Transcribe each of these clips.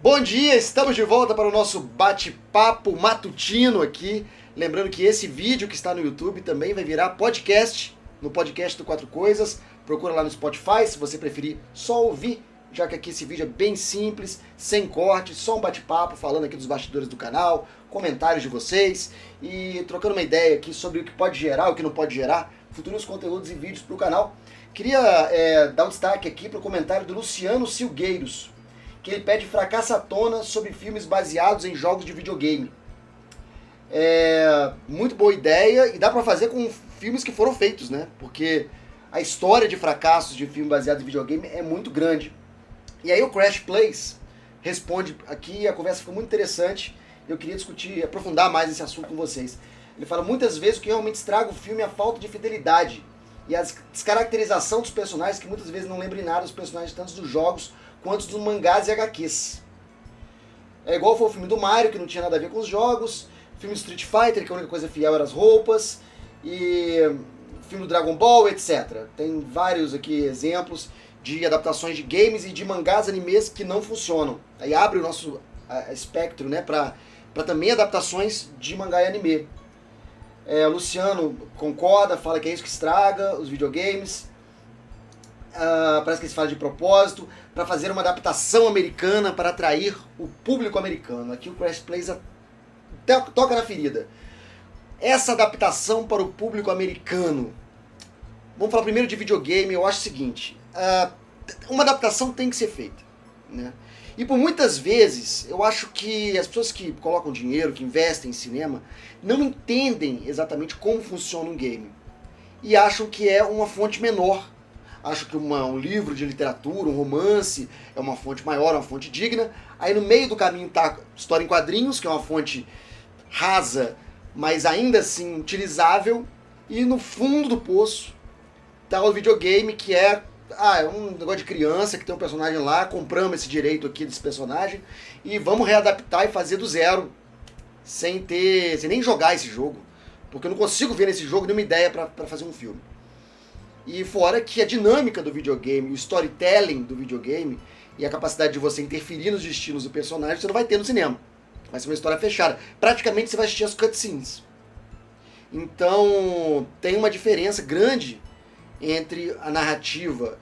Bom dia, estamos de volta para o nosso bate-papo matutino aqui. Lembrando que esse vídeo que está no YouTube também vai virar podcast, no podcast do Quatro Coisas. Procura lá no Spotify, se você preferir só ouvir, já que aqui esse vídeo é bem simples, sem corte, só um bate-papo, falando aqui dos bastidores do canal, comentários de vocês e trocando uma ideia aqui sobre o que pode gerar, o que não pode gerar, futuros conteúdos e vídeos para o canal. Queria dar um destaque aqui para o comentário do Luciano Silgueiros, que ele pede fracassatona sobre filmes baseados em jogos de videogame. Muito boa ideia, e dá pra fazer com filmes que foram feitos, né? Porque a história de fracassos de filme baseado em videogame é muito grande. E aí o Crash Plays responde aqui, a conversa ficou muito interessante, eu queria discutir, aprofundar mais esse assunto com vocês. Ele fala, muitas vezes o que realmente estraga o filme é a falta de fidelidade e a descaracterização dos personagens, que muitas vezes não lembram nada dos personagens, tanto dos jogos quanto dos mangás e HQs. É igual foi o filme do Mario, que não tinha nada a ver com os jogos, o filme do Street Fighter, que a única coisa fiel era as roupas, e o filme do Dragon Ball, etc. Tem vários aqui exemplos de adaptações de games e de mangás, animes que não funcionam. Aí abre o nosso espectro, né, para também adaptações de mangá e anime. O Luciano concorda, fala que é isso que estraga os videogames. Parece que eles falam de propósito, para fazer uma adaptação americana para atrair o público americano. Aqui o Crash Plays toca na ferida. Essa adaptação para o público americano. Vamos falar primeiro de videogame. Eu acho o seguinte, uma adaptação tem que ser feita, né? E por muitas vezes, eu acho que as pessoas que colocam dinheiro, que investem em cinema, não entendem exatamente como funciona um game. E acham que é uma fonte menor. Acham que um livro de literatura, um romance, é uma fonte maior, uma fonte digna. Aí no meio do caminho tá história em quadrinhos, que é uma fonte rasa, mas ainda assim utilizável. E no fundo do poço tá o videogame, que é um negócio de criança, que tem um personagem lá, compramos esse direito aqui desse personagem e vamos readaptar e fazer do zero, sem nem jogar esse jogo, porque eu não consigo ver nesse jogo nenhuma ideia para fazer um filme. E fora que a dinâmica do videogame, o storytelling do videogame e a capacidade de você interferir nos destinos do personagem, você não vai ter no cinema. Vai ser uma história fechada. Praticamente você vai assistir as cutscenes. Então tem uma diferença grande entre a narrativa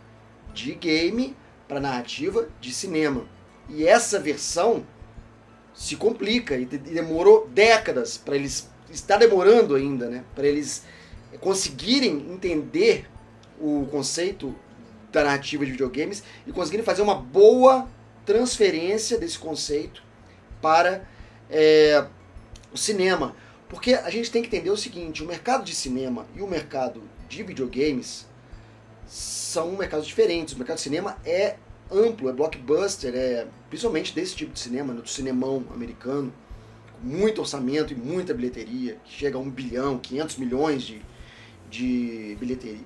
de game para a narrativa de cinema. E essa versão se complica e demorou décadas para eles, está demorando ainda, né, para eles conseguirem entender o conceito da narrativa de videogames e conseguirem fazer uma boa transferência desse conceito para o cinema. Porque a gente tem que entender o seguinte, o mercado de cinema e o mercado de videogames são mercados diferentes. O mercado de cinema é amplo, é blockbuster, principalmente desse tipo de cinema, do cinemão americano, com muito orçamento e muita bilheteria, que chega a 1 bilhão, 500 milhões de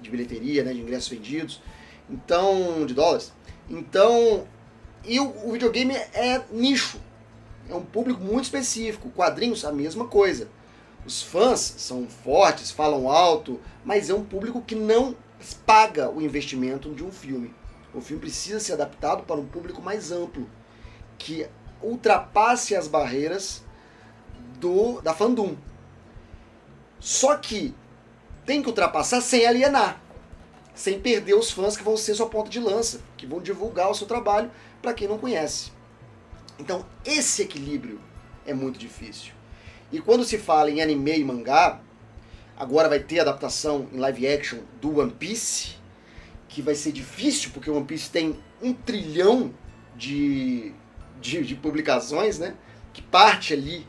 bilheteria, né, de ingressos vendidos, de dólares. Então, e o videogame é nicho, é um público muito específico. Quadrinhos, a mesma coisa. Os fãs são fortes, falam alto, mas é um público que não paga o investimento de um filme. O filme precisa ser adaptado para um público mais amplo, que ultrapasse as barreiras da fandom. Só que tem que ultrapassar sem alienar, sem perder os fãs que vão ser sua ponta de lança, que vão divulgar o seu trabalho para quem não conhece. Então esse equilíbrio é muito difícil. E quando se fala em anime e mangá, agora vai ter adaptação em live action do One Piece, que vai ser difícil, porque o One Piece tem 1 trilhão de publicações, né? Que parte ali,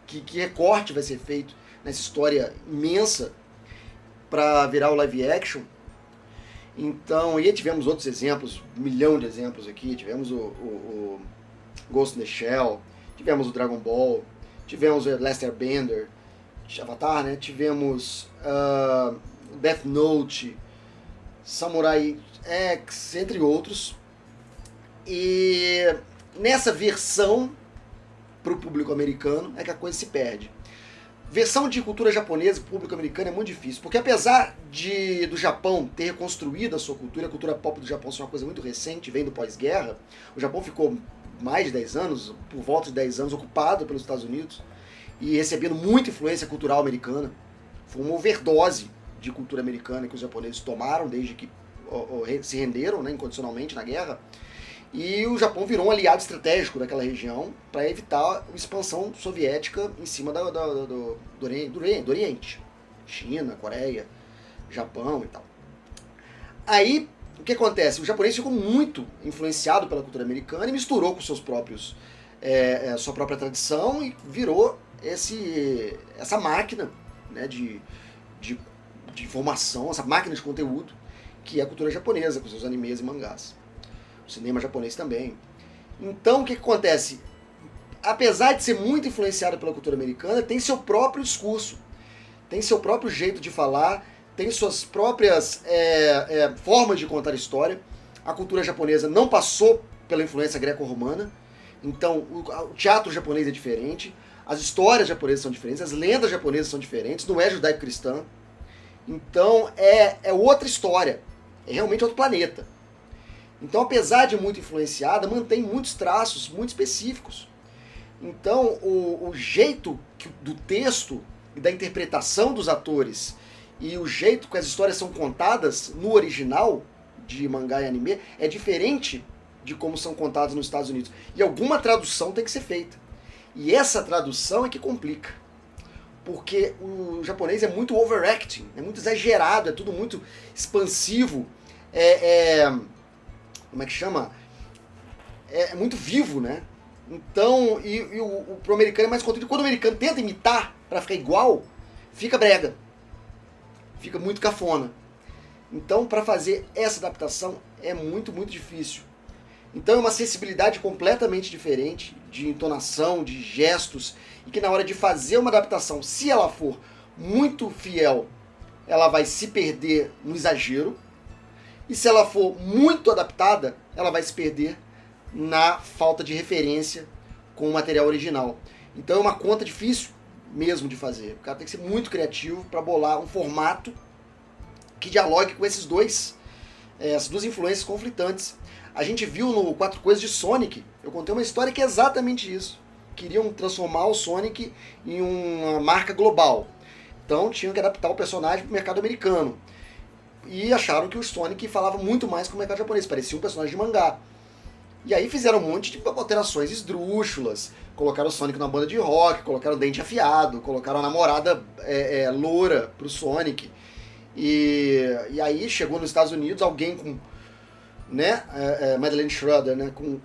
que recorte vai ser feito nessa história imensa para virar o live action. Então, e aí tivemos outros exemplos, 1 milhão de exemplos aqui, tivemos o Ghost in the Shell, tivemos o Dragon Ball, tivemos o Last Airbender, Avatar, né? Tivemos Death Note, Samurai X, entre outros. E nessa versão para o público americano é que a coisa se perde. Versão de cultura japonesa para o público americano é muito difícil, porque apesar do Japão ter reconstruído a sua cultura, a cultura pop do Japão é uma coisa muito recente, vem do pós-guerra, o Japão ficou mais de 10 anos, por volta de 10 anos, ocupado pelos Estados Unidos e recebendo muita influência cultural americana. Foi uma overdose de cultura americana que os japoneses tomaram desde que se renderam, né, incondicionalmente na guerra. E o Japão virou um aliado estratégico daquela região para evitar a expansão soviética em cima do Oriente. China, Coreia, Japão e tal. Aí, o que acontece? O japonês ficou muito influenciado pela cultura americana e misturou com seus próprios, sua própria tradição e virou essa máquina, né, de informação, essa máquina de conteúdo que é a cultura japonesa, com seus animes e mangás. O cinema japonês também. Então, o que acontece? Apesar de ser muito influenciado pela cultura americana, tem seu próprio discurso, tem seu próprio jeito de falar, tem suas próprias formas de contar história. A cultura japonesa não passou pela influência greco-romana, então o teatro japonês é diferente, as histórias japonesas são diferentes, as lendas japonesas são diferentes, não é judaico-cristã. Então é outra história, é realmente outro planeta. Então, apesar de muito influenciada, mantém muitos traços muito específicos. Então, o jeito do texto e da interpretação dos atores e o jeito que as histórias são contadas no original de mangá e anime é diferente de como são contadas nos Estados Unidos. E alguma tradução tem que ser feita. E essa tradução é que complica. Porque o japonês é muito overacting, é muito exagerado, é tudo muito expansivo, como é que chama? É muito vivo, né? Então, pro americano é mais conteúdo. Quando o americano tenta imitar para ficar igual, fica brega. Fica muito cafona. Então, para fazer essa adaptação é muito, muito difícil. Então é uma sensibilidade completamente diferente de entonação, de gestos, e que na hora de fazer uma adaptação, se ela for muito fiel, ela vai se perder no exagero, e se ela for muito adaptada, ela vai se perder na falta de referência com o material original. Então é uma conta difícil mesmo de fazer. O cara tem que ser muito criativo para bolar um formato que dialogue com essas duas influências conflitantes. A gente viu no Quatro Coisas de Sonic, eu contei uma história que é exatamente isso. Queriam transformar o Sonic em uma marca global. Então tinham que adaptar o personagem para o mercado americano. E acharam que o Sonic falava muito mais com o mercado japonês, parecia um personagem de mangá. E aí fizeram um monte de alterações esdrúxulas, colocaram o Sonic numa banda de rock, colocaram o dente afiado, colocaram a namorada loura pro Sonic. E aí chegou nos Estados Unidos alguém com, né, Madeleine Schroeder, né, com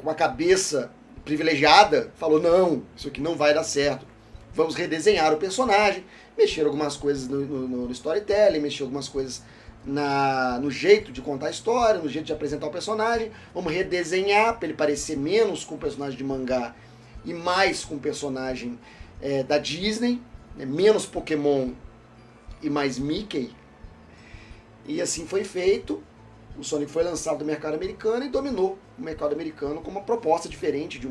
uma cabeça privilegiada, falou, não, isso aqui não vai dar certo. Vamos redesenhar o personagem, mexer algumas coisas no storytelling, mexer algumas coisas no jeito de contar a história, no jeito de apresentar o personagem. Vamos redesenhar para ele parecer menos com o personagem de mangá e mais com o personagem da Disney, né? Menos Pokémon e mais Mickey. E assim foi feito. O Sonic foi lançado no mercado americano e dominou o mercado americano com uma proposta diferente de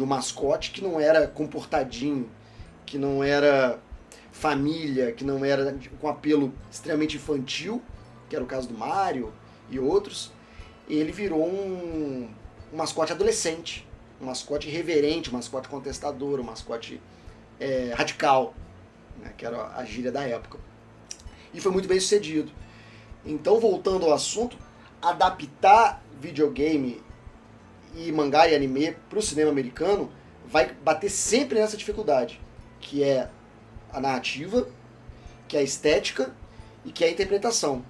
um mascote que não era comportadinho, que não era família, que não era com apelo extremamente infantil, que era o caso do Mario e outros. Ele virou um mascote adolescente, um mascote irreverente, um mascote contestador, um mascote radical, né, que era a gíria da época. E foi muito bem sucedido. Então, voltando ao assunto, adaptar videogame e mangá e anime para o cinema americano vai bater sempre nessa dificuldade, que é a narrativa, que é a estética e que é a interpretação,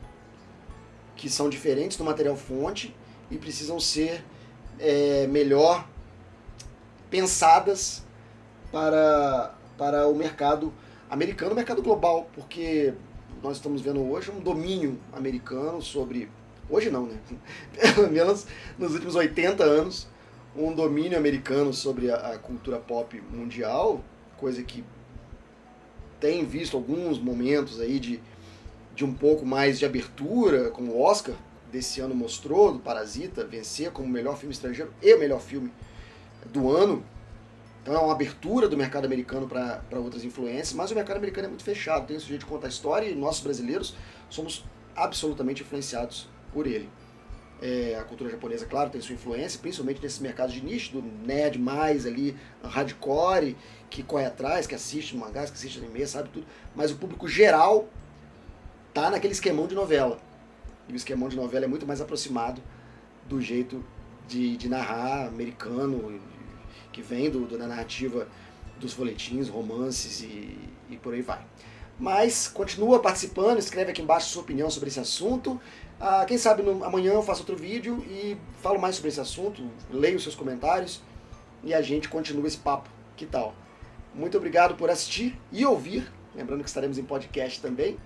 que são diferentes do material fonte e precisam ser melhor pensadas para o mercado americano, o mercado global, porque nós estamos vendo hoje um domínio americano sobre... Hoje não, né? Pelo menos nos últimos 80 anos, um domínio americano sobre a cultura pop mundial, coisa que tem visto alguns momentos aí de um pouco mais de abertura, como o Oscar desse ano mostrou, do Parasita, vencer como o melhor filme estrangeiro e o melhor filme do ano. Então é uma abertura do mercado americano para outras influências, mas o mercado americano é muito fechado, tem o sujeito de contar história e nós brasileiros somos absolutamente influenciados por ele. A cultura japonesa, claro, tem sua influência, principalmente nesse mercado de nicho, do nerd mais ali, hardcore, que corre atrás, que assiste mangás, que assiste anime, sabe tudo. Mas o público geral tá naquele esquemão de novela. E o esquemão de novela é muito mais aproximado do jeito de narrar americano, que vem da narrativa dos folhetins, romances e por aí vai. Mas continua participando, escreve aqui embaixo sua opinião sobre esse assunto. Quem sabe amanhã eu faço outro vídeo e falo mais sobre esse assunto, leio os seus comentários e a gente continua esse papo. Que tal? Muito obrigado por assistir e ouvir. Lembrando que estaremos em podcast também.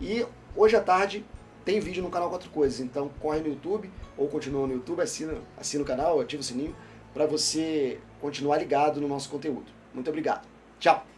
E hoje à tarde tem vídeo no canal Quatro Coisas, então corre no YouTube ou continua no YouTube, assina o canal, ativa o sininho para você continuar ligado no nosso conteúdo. Muito obrigado. Tchau!